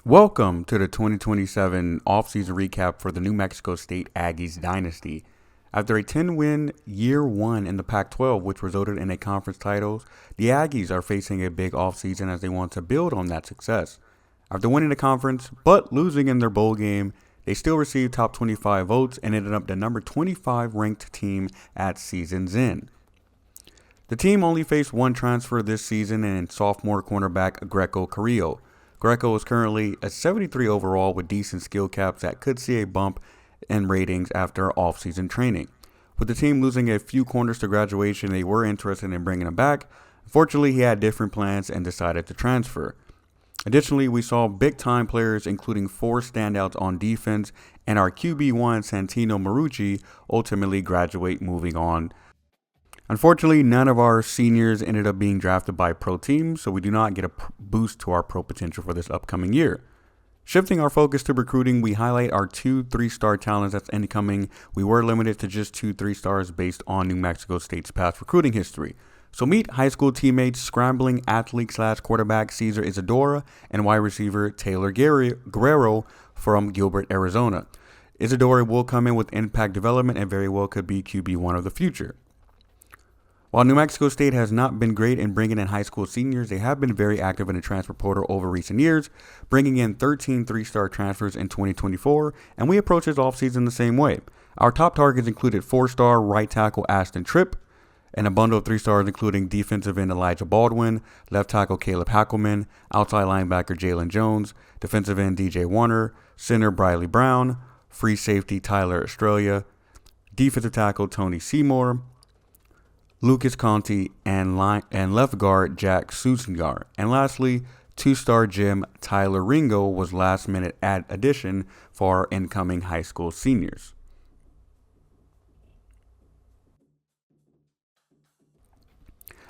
Welcome to the 2027 offseason recap for the New Mexico State Aggies Dynasty. After a 10-win year one in the Pac-12, which resulted in a conference title, the Aggies are facing a big offseason as they want to build on that success. After winning the conference, but losing in their bowl game, they still received top 25 votes and ended up the number 25 ranked team at season's end. The team only faced one transfer this season in sophomore cornerback Greco Carrillo. Greco is currently a 73 overall with decent skill caps that could see a bump in ratings after off-season training. With the team losing a few corners to graduation, they were interested in bringing him back. Unfortunately, he had different plans and decided to transfer. Additionally, we saw big-time players, including four standouts on defense, and our QB1 Santino Marucci ultimately graduate, moving on. Unfortunately, none of our seniors ended up being drafted by pro teams, so we do not get a boost to our pro potential for this upcoming year. Shifting our focus to recruiting, we highlight our 2 3-star talents that's incoming. We were limited to just 2 3-stars based on New Mexico State's past recruiting history. So meet high school teammates, scrambling athlete/quarterback Cesar Isadora and wide receiver Taylor Guerrero from Gilbert, Arizona. Isadora will come in with impact development and very well could be QB1 of the future. While New Mexico State has not been great in bringing in high school seniors, they have been very active in the transfer portal over recent years, bringing in 13 3-star transfers in 2024, and we approach this offseason the same way. Our top targets included 4-star right tackle Ashton Tripp, and a bundle of 3 stars including defensive end Elijah Baldwin, left tackle Caleb Hackelman, outside linebacker Jalen Jones, defensive end DJ Warner, center Briley Brown, free safety Tyler Estrella, defensive tackle Tony Seymour, Lucas Conti, and left guard Jack Susingar. And lastly, 2-star gem Tyler Ringo was last-minute addition for our incoming high school seniors.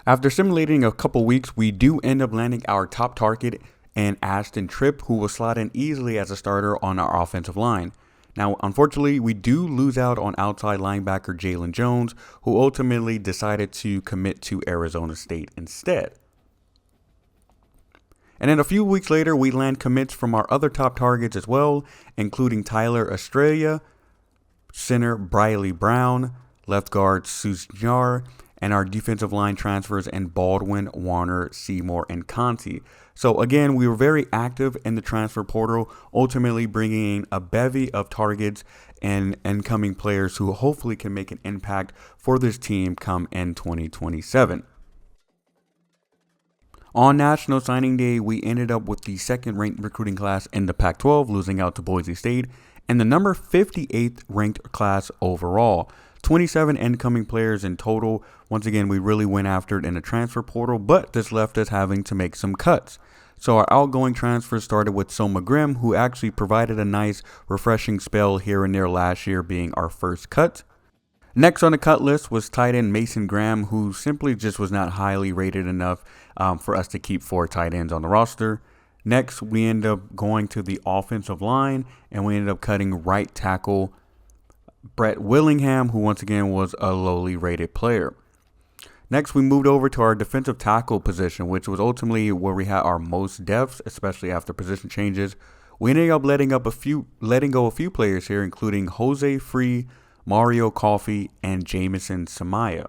After simulating a couple weeks, we do end up landing our top target in Ashton Tripp, who will slot in easily as a starter on our offensive line. Now, unfortunately, we do lose out on outside linebacker Jalen Jones, who ultimately decided to commit to Arizona State instead. And then a few weeks later, we land commits from our other top targets as well, including Tyler Estrella, center Briley Brown, left guard Susingar, and our defensive line transfers in Baldwin, Warner, Seymour, and Conti. So again, we were very active in the transfer portal, ultimately bringing in a bevy of targets and incoming players who hopefully can make an impact for this team come in 2027. On National Signing Day, we ended up with the second-ranked recruiting class in the Pac-12, losing out to Boise State, and the number 58th ranked class overall. 27 incoming players in total. Once again, we really went after it in the transfer portal, but this left us having to make some cuts. So our outgoing transfers started with Soma Grimm, who actually provided a nice, refreshing spell here and there last year, being our first cut. Next on the cut list was tight end Mason Graham, who simply just was not highly rated enough for us to keep 4 tight ends on the roster. Next, we ended up going to the offensive line, and we ended up cutting right tackle Brett Willingham, who once again was a lowly rated player. Next, we moved over to our defensive tackle position, which was ultimately where we had our most depth, especially after position changes. We ended up letting go a few players here, including Jose Free, Mario Coffey, and Jamison Samaya.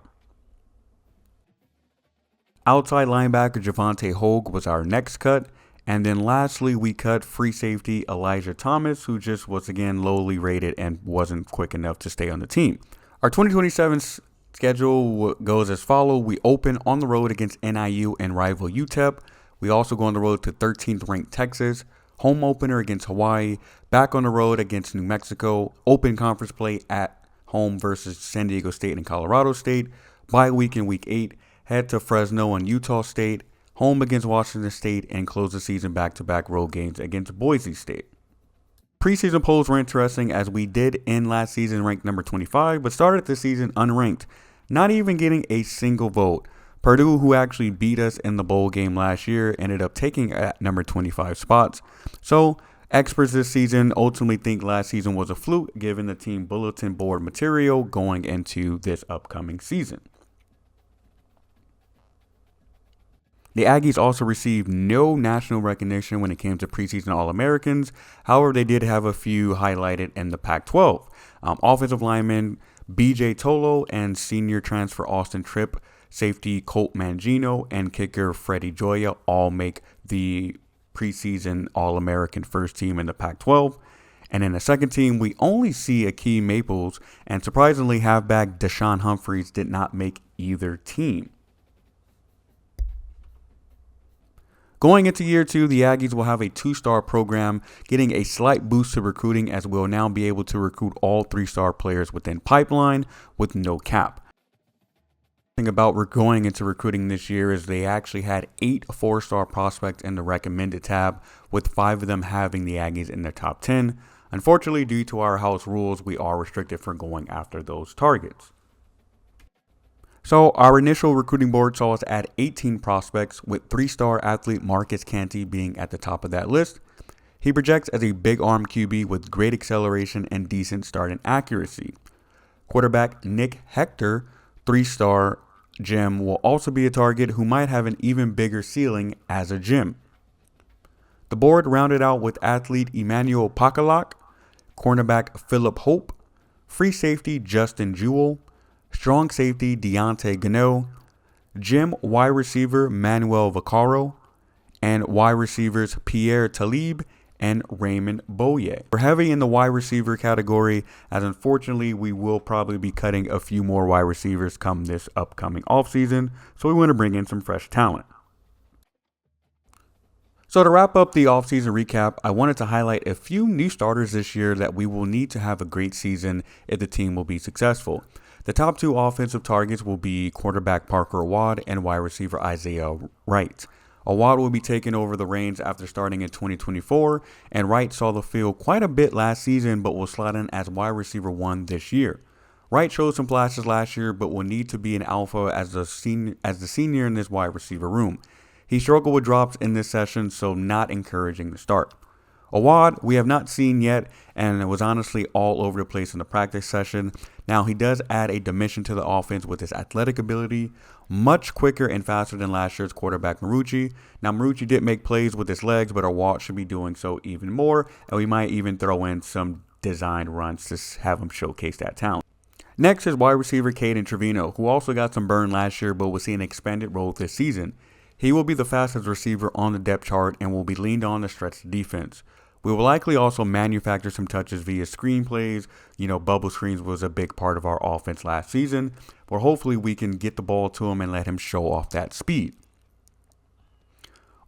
Outside linebacker Javante Hogue was our next cut. And then lastly, we cut free safety Elijah Thomas, who just was again lowly rated and wasn't quick enough to stay on the team. Our 2027 schedule goes as follows. We open on the road against NIU and rival UTEP. We also go on the road to 13th ranked Texas, home opener against Hawaii, back on the road against New Mexico, open conference play at home versus San Diego State and Colorado State, bye week in week 8, head to Fresno and Utah State, home against Washington State, and close the season back-to-back road games against Boise State. Preseason polls were interesting as we did end last season ranked number 25, but started the season unranked, not even getting a single vote. Purdue, who actually beat us in the bowl game last year, ended up taking at number 25 spots. So experts this season ultimately think last season was a fluke given the team bulletin board material going into this upcoming season. The Aggies also received no national recognition when it came to preseason All-Americans. However, they did have a few highlighted in the Pac-12. Offensive lineman B.J. Tolo and senior transfer Austin Tripp, safety Colt Mangino, and kicker Freddie Joya all make the preseason All-American first team in the Pac-12. And in the second team, we only see Akeem Maples, and surprisingly, halfback Deshaun Humphreys did not make either team. Going into year 2, the Aggies will have a 2-star program, getting a slight boost to recruiting as we'll now be able to recruit all 3-star players within pipeline with no cap. The thing about going into recruiting this year is they actually had 8 4-star prospects in the recommended tab, with 5 of them having the Aggies in their top 10. Unfortunately, due to our house rules, we are restricted from going after those targets. So our initial recruiting board saw us add 18 prospects, with 3-star athlete Marcus Canty being at the top of that list. He projects as a big arm QB with great acceleration and decent start and accuracy. Quarterback Nick Hector, 3-star gem, will also be a target who might have an even bigger ceiling as a gem. The board rounded out with athlete Emmanuel Pakalak, cornerback Philip Hope, free safety Justin Jewell, strong safety Deontay Gano, gem wide receiver Manuel Vaccaro, and wide receivers Pierre Talib and Raymond Boye. We're heavy in the wide receiver category, as unfortunately we will probably be cutting a few more wide receivers come this upcoming offseason, so we want to bring in some fresh talent. So to wrap up the offseason recap, I wanted to highlight a few new starters this year that we will need to have a great season if the team will be successful. The top 2 offensive targets will be quarterback Parker Awad and wide receiver Isaiah Wright. Awad will be taking over the reins after starting in 2024, and Wright saw the field quite a bit last season but will slot in as wide receiver 1 this year. Wright showed some flashes last year but will need to be an alpha as the senior in this wide receiver room. He struggled with drops in this session, so not encouraging the start. Awad, we have not seen yet, and it was honestly all over the place in the practice session. Now, he does add a dimension to the offense with his athletic ability, much quicker and faster than last year's quarterback Marucci. Now, Marucci did make plays with his legs, but Awad should be doing so even more, and we might even throw in some designed runs to have him showcase that talent. Next is wide receiver Caden Trevino, who also got some burn last year, but will see an expanded role this season. He will be the fastest receiver on the depth chart and will be leaned on to stretch the defense. We will likely also manufacture some touches via screen plays. Bubble screens was a big part of our offense last season, but hopefully we can get the ball to him and let him show off that speed.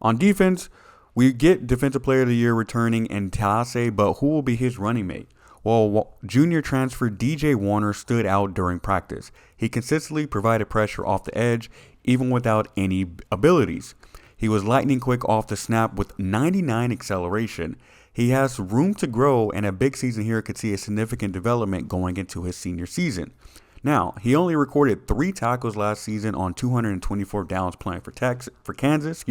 On defense, we get Defensive Player of the Year returning in Taase, but who will be his running mate? Well, junior transfer DJ Warner stood out during practice. He consistently provided pressure off the edge, even without any abilities. He was lightning quick off the snap with 99 acceleration. He has room to grow, and a big season here could see a significant development going into his senior season. Now, he only recorded 3 tackles last season on 224 downs playing for Kansas,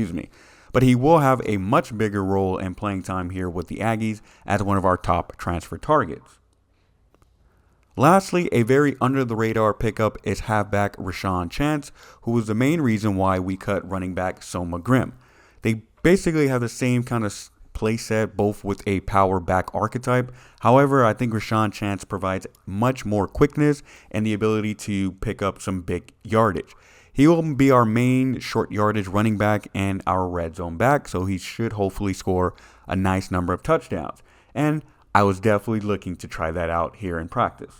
but he will have a much bigger role in playing time here with the Aggies as one of our top transfer targets. Lastly, a very under-the-radar pickup is halfback Rashawn Chance, who was the main reason why we cut running back Soma Grimm. They basically have the same kind of play set, both with a power back archetype. However, I think Rashawn Chance provides much more quickness and the ability to pick up some big yardage. He will be our main short yardage running back and our red zone back, so he should hopefully score a nice number of touchdowns. And I was definitely looking to try that out here in practice.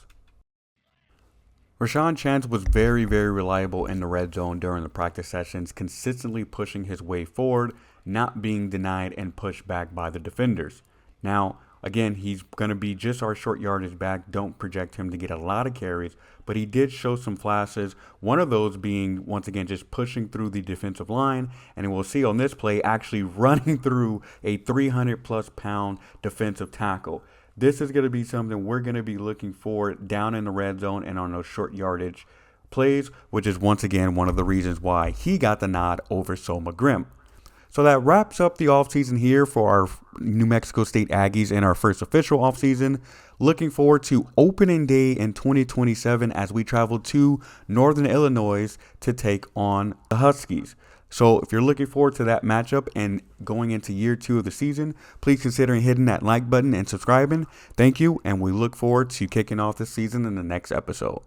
Rashawn Chance was very, very reliable in the red zone during the practice sessions, consistently pushing his way forward, not being denied and pushed back by the defenders. Now, again, he's going to be just our short yardage back. Don't project him to get a lot of carries, but he did show some flashes. One of those being, once again, just pushing through the defensive line. And we'll see on this play actually running through a 300-plus pound defensive tackle. This is going to be something we're going to be looking for down in the red zone and on those short yardage plays, which is once again one of the reasons why he got the nod over Soma Grimm. So that wraps up the offseason here for our New Mexico State Aggies in our first official offseason. Looking forward to opening day in 2027 as we travel to Northern Illinois to take on the Huskies. So if you're looking forward to that matchup and going into year 2 of the season, please consider hitting that like button and subscribing. Thank you, and we look forward to kicking off the season in the next episode.